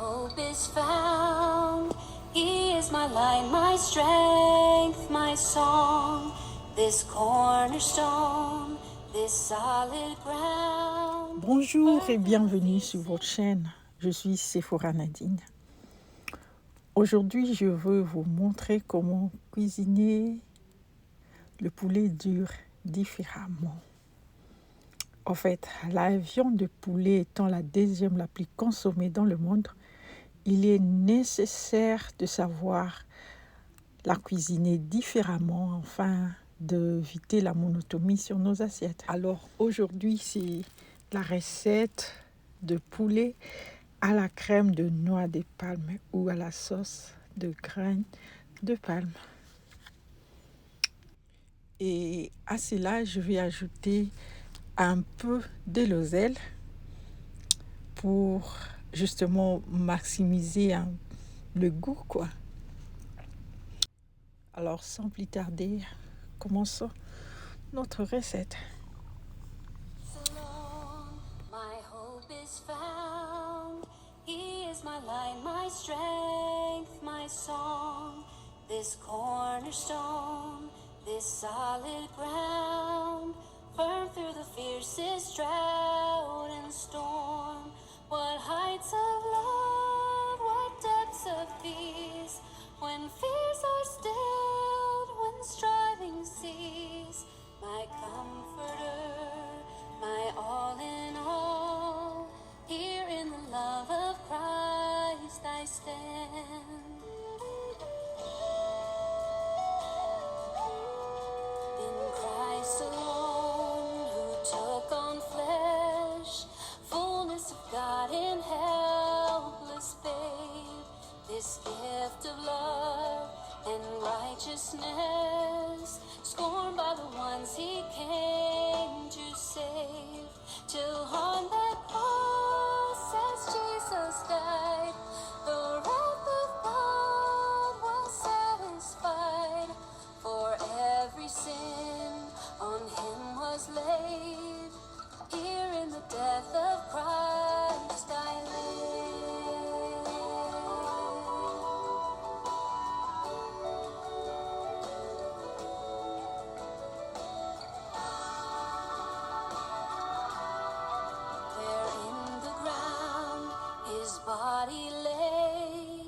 hope is found. He is my light, my strength, my song. This cornerstone, this solid ground. Bonjour et bienvenue sur votre chaîne. Je suis Sephora Nadine. Aujourd'hui, je veux vous montrer comment cuisiner le poulet dur différemment. En fait, la viande de poulet étant la deuxième la plus consommée dans le monde, il est nécessaire de savoir la cuisiner différemment afin d'éviter la monotonie sur nos assiettes. Alors aujourd'hui, c'est la recette de poulet à la crème de noix de palme ou à la sauce de graines de palme. Et à cela, je vais ajouter un peu de l'oseille pour justement maximiser le goût, quoi. Alors, sans plus tarder, commençons notre recette. My hope is found. He is my light, my strength, my song. This cornerstone, this solid ground, firm through the fiercest drought and storm. What heights of love, what depths of peace, when fears are stilled, when striving cease. My comforter, my all in all, here in the love of Christ I stand. In Christ alone, who took on flesh, fullness of God in helpless babe, this gift of love and righteousness, scorned by the ones he came to save, till on that cross as Jesus died, the wrath of God was satisfied, for every sin on him was laid, here in the death of Christ I live. Body lay,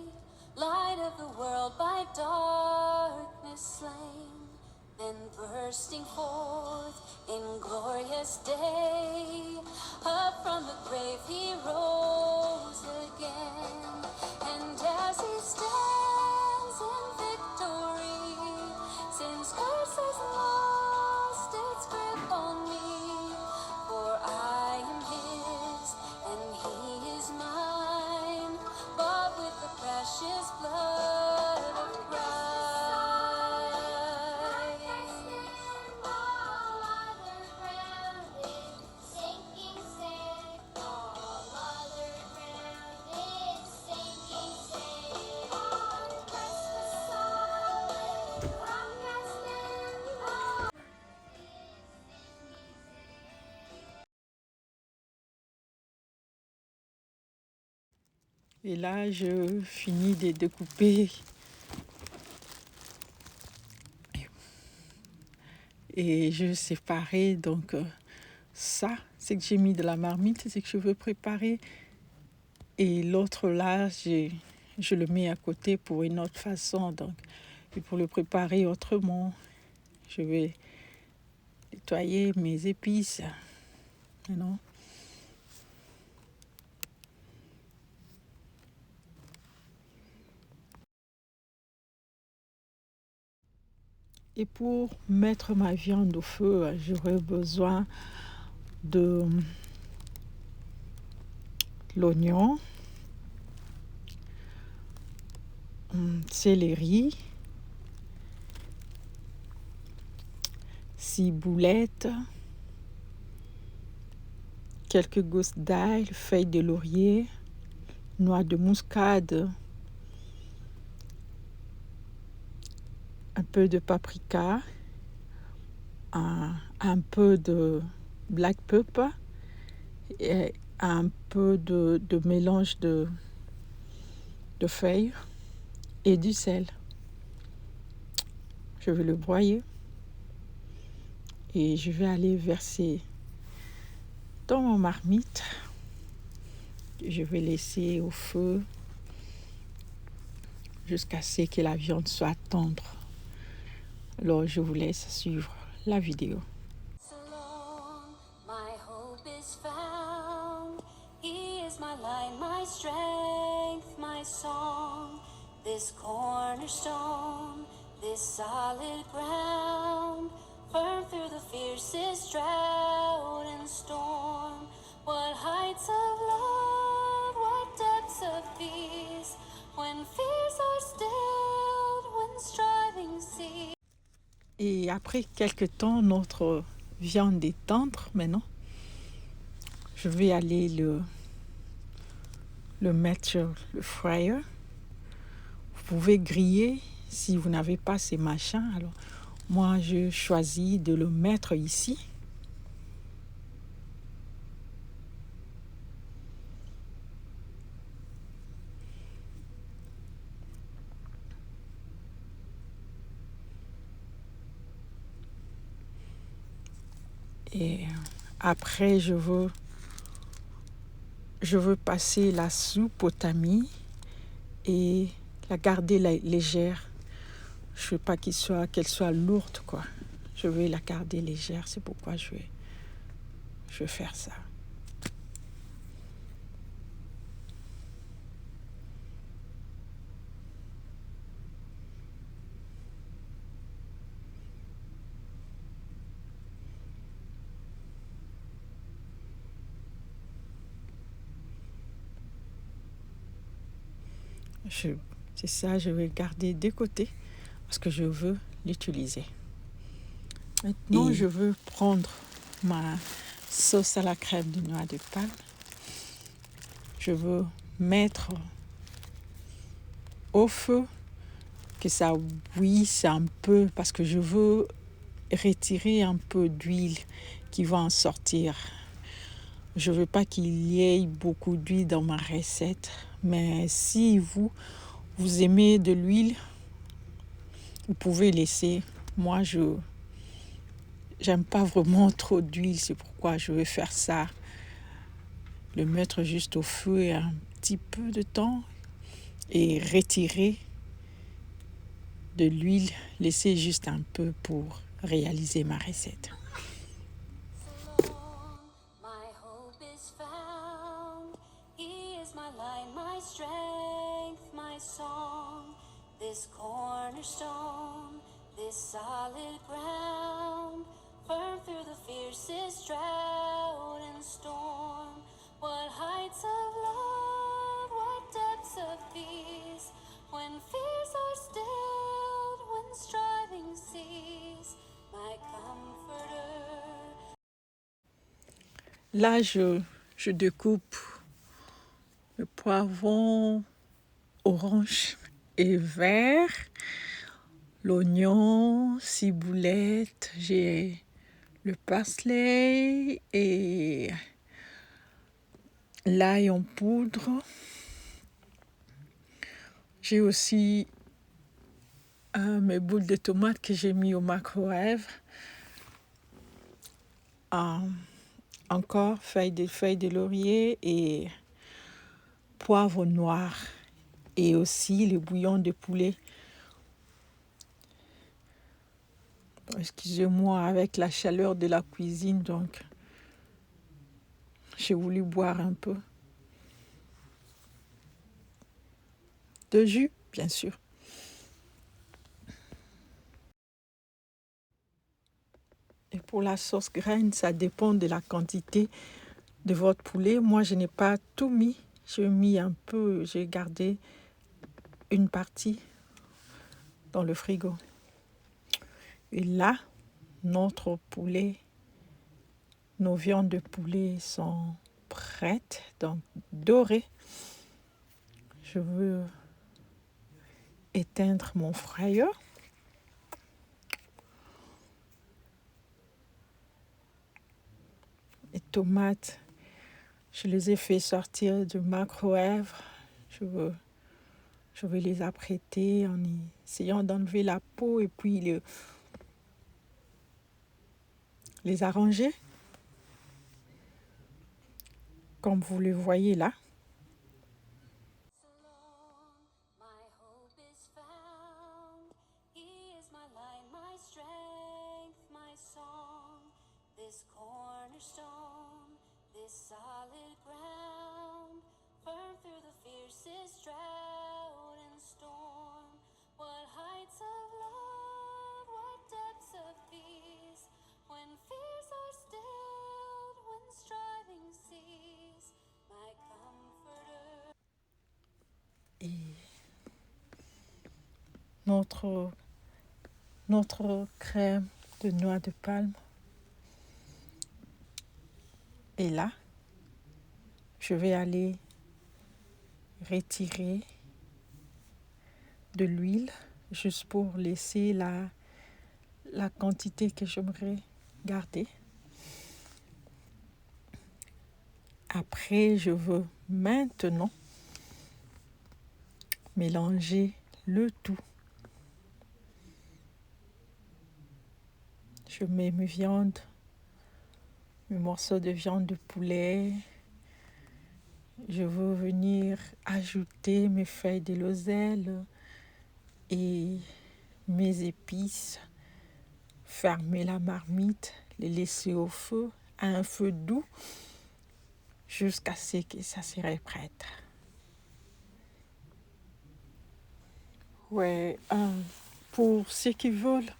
light of the world by darkness slain, then bursting forth in glorious day, up from the grave he rose again, and as he stands in victory, sin's curse has lost its grip on me, for I am his and he is mine, bought with the precious blood of Christ. All other ground is sinking sand. All other ground is sinking sand. On Christ the solid rock I stand. Et là, je finis de découper et je séparais. Donc ça, c'est que j'ai mis de la marmite, c'est que je veux préparer. Et l'autre là, je le mets à côté pour une autre façon. Donc, et pour le préparer autrement, je vais nettoyer mes épices. Non? Et pour mettre ma viande au feu, j'aurai besoin de l'oignon, céleri, ciboulette, quelques gousses d'ail, feuilles de laurier, noix de muscade, un peu de paprika, un peu de black pepper et un peu de mélange de de feuilles et du sel. Je vais le broyer et je vais aller verser dans mon marmite. Je vais laisser au feu jusqu'à ce que la viande soit tendre. Alors, je vous laisse suivre la vidéo. Alone, my hope is found. He is my light, my strength, my song. This cornerstone, this solid ground, firm through the fiercest drought and storm. What heights of love, what depths of peace, when fears are stilled, when striving cease. Et après quelques temps, notre viande est tendre maintenant. Je vais aller le mettre sur le fryer. Vous pouvez griller si vous n'avez pas ces machins. Alors, moi, je choisis de le mettre ici. Et après, je veux passer la soupe au tamis et la garder légère. Je ne veux pas qu'elle soit lourde, quoi. Je vais la garder légère, c'est pourquoi je vais faire ça. C'est ça, je vais garder de côté parce que je veux l'utiliser. Maintenant, je veux prendre ma sauce à la crème de noix de palme. Je veux mettre au feu, que ça bouillisse un peu parce que je veux retirer un peu d'huile qui va en sortir. Je ne veux pas qu'il y ait beaucoup d'huile dans ma recette, mais si vous aimez de l'huile, vous pouvez laisser. Moi, j'aime pas vraiment trop d'huile, c'est pourquoi je vais faire ça. Le mettre juste au feu un petit peu de temps et retirer de l'huile, laisser juste un peu pour réaliser ma recette. My hope is found. He is my light, my strength, my song. This cornerstone, this solid ground, firm through the fiercest drought and storm. What heights of love, what depths of peace, when fears are stilled, when striving cease, my comforter. Là, je découpe le poivron orange et vert, l'oignon, ciboulette, j'ai le parsley et l'ail en poudre. J'ai aussi mes boules de tomates que j'ai mis au microwave. Encore feuilles de laurier et poivre noir et aussi le bouillon de poulet. Excusez-moi, avec la chaleur de la cuisine, donc j'ai voulu boire un peu de jus, bien sûr. Et pour la sauce graine, ça dépend de la quantité de votre poulet. Moi, je n'ai pas tout mis. J'ai mis un peu, j'ai gardé une partie dans le frigo. Et là, notre poulet, nos viandes de poulet sont prêtes, donc dorées. Je veux éteindre mon fryer. Les tomates, je les ai fait sortir du microwave. Je veux Je vais les apprêter en essayant d'enlever la peau et puis les arranger. Comme vous le voyez là. My hope is found. He is my light, my strength, my song. This cornerstone, this solid ground, firm through the fiercest drought and storm. What heights of love, what depths of peace, when fears are stilled, when striving cease, my comforter. Et notre crème de noix de palme est là. Je vais aller retirer de l'huile juste pour laisser la quantité que j'aimerais garder. Après, je veux maintenant mélanger le tout. Je mets mes viandes, mes morceaux de viande de poulet. Je veux venir ajouter mes feuilles de l'oseille et mes épices, fermer la marmite, les laisser au feu, à un feu doux, jusqu'à ce que ça serait prêt. Ouais, pour ceux qui veulent,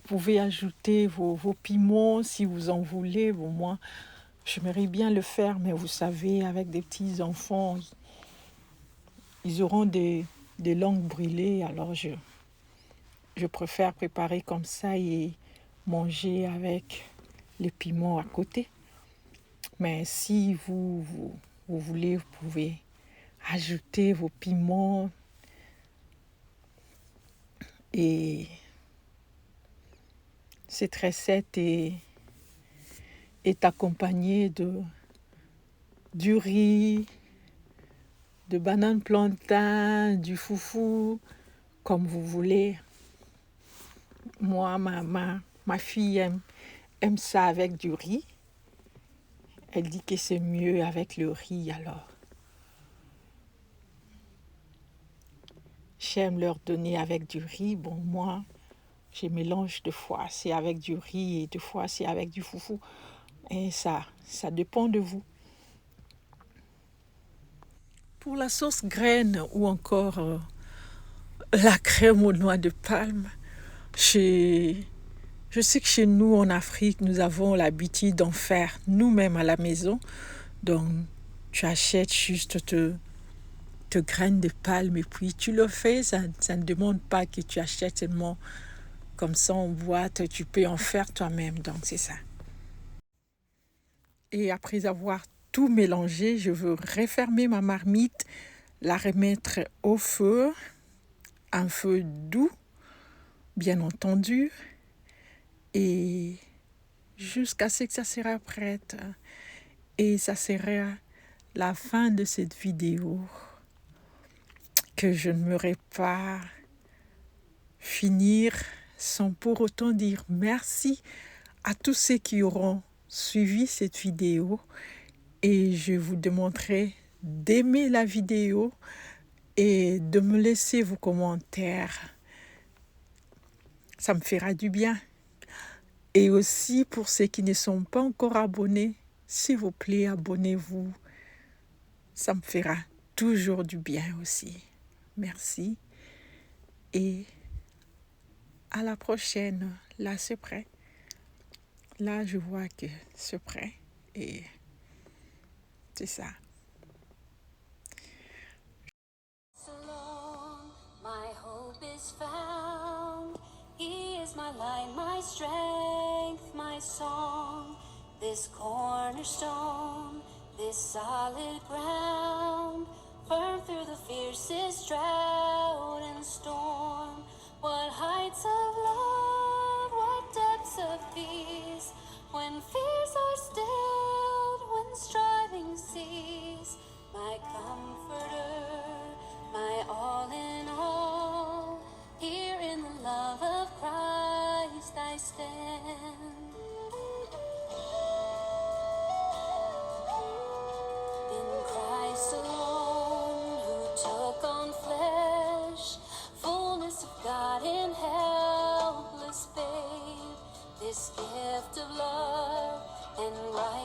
vous pouvez ajouter vos piments si vous en voulez. Bon, moi, j'aimerais bien le faire, mais vous savez, avec des petits enfants, ils auront des langues brûlées, alors je préfère préparer comme ça et manger avec les piments à côté. Mais si vous voulez, vous pouvez ajouter vos piments et cette recette est accompagnée du riz, de bananes plantain, du foufou, comme vous voulez. Moi, ma fille aime ça avec du riz. Elle dit que c'est mieux avec le riz, alors j'aime leur donner avec du riz. Bon, moi, je mélange, deux fois c'est avec du riz et deux fois c'est avec du foufou. Et ça dépend de vous. Pour la sauce graine ou encore la crème aux noix de palme, je sais que chez nous en Afrique, nous avons l'habitude d'en faire nous-mêmes à la maison. Donc, tu achètes juste te graines de palme et puis tu le fais. Ça ne demande pas que tu achètes seulement comme ça en boîte. Tu peux en faire toi-même. Donc, c'est ça. Et après avoir tout mélangé, je veux refermer ma marmite, la remettre au feu, un feu doux, bien entendu, et jusqu'à ce que ça sera prête. Et ça sera la fin de cette vidéo que je n'aimerais pas finir sans pour autant dire merci à tous ceux qui auront suivi cette vidéo et je vous demanderai d'aimer la vidéo et de me laisser vos commentaires. Ça me fera du bien. Et aussi pour ceux qui ne sont pas encore abonnés, s'il vous plaît, abonnez-vous. Ça me fera toujours du bien aussi. Merci. Et à la prochaine. Là, c'est prêt. Là, je vois que c'est prêt. Et c'est ça. Alone, my hope is found. He is my light, my strength, my song. This cornerstone, this solid ground, firm through the fiercest drought and storm. What heights of love, what depths of peace, when fears are stilled, when striving cease, my comforter, my all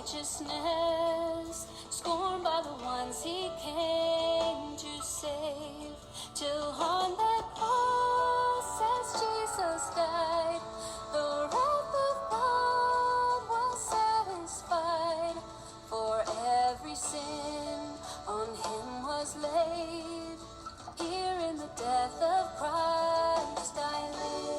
righteousness, scorned by the ones he came to save. Till on that cross as Jesus died, the wrath of God was satisfied. For every sin on him was laid. Here in the death of Christ I live.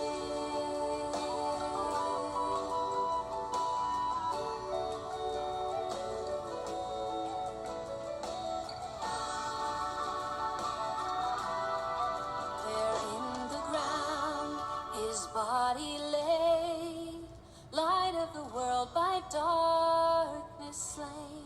There in the ground his body lay, light of the world by darkness slain.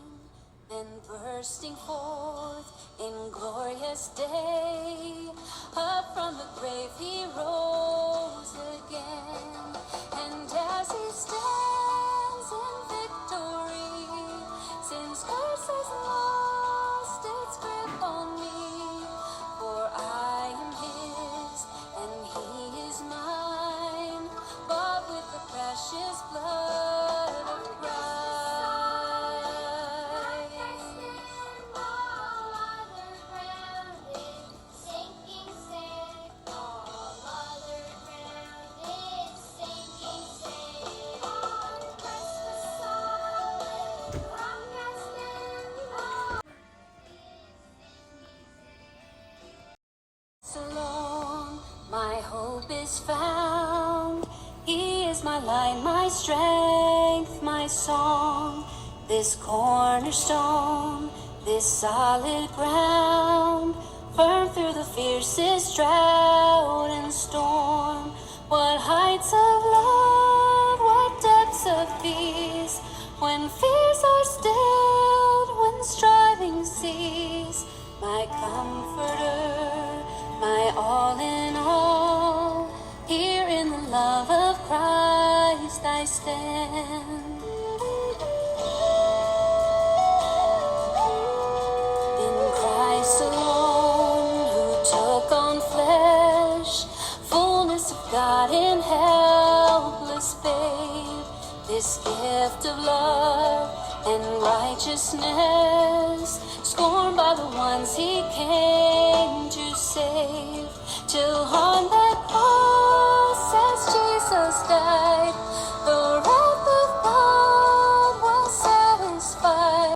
Then bursting forth in glorious day, up from the grave he rose again. And as he stands in victory, sin's curse has lost its grip on me. For I am his and he is mine, bought with the precious blood of Christ. Alone, my hope is found. He is my light, my strength, my song. This cornerstone, this solid ground, firm through the fiercest drought and storm. What heights of love, what depths of peace, when fears are stilled, when striving cease. My comforter, my all in all, here in the love of Christ I stand. In Christ alone, who took on flesh, fullness of God in helpless babe, this gift of love and righteousness, scorned by the ones he came to save. Till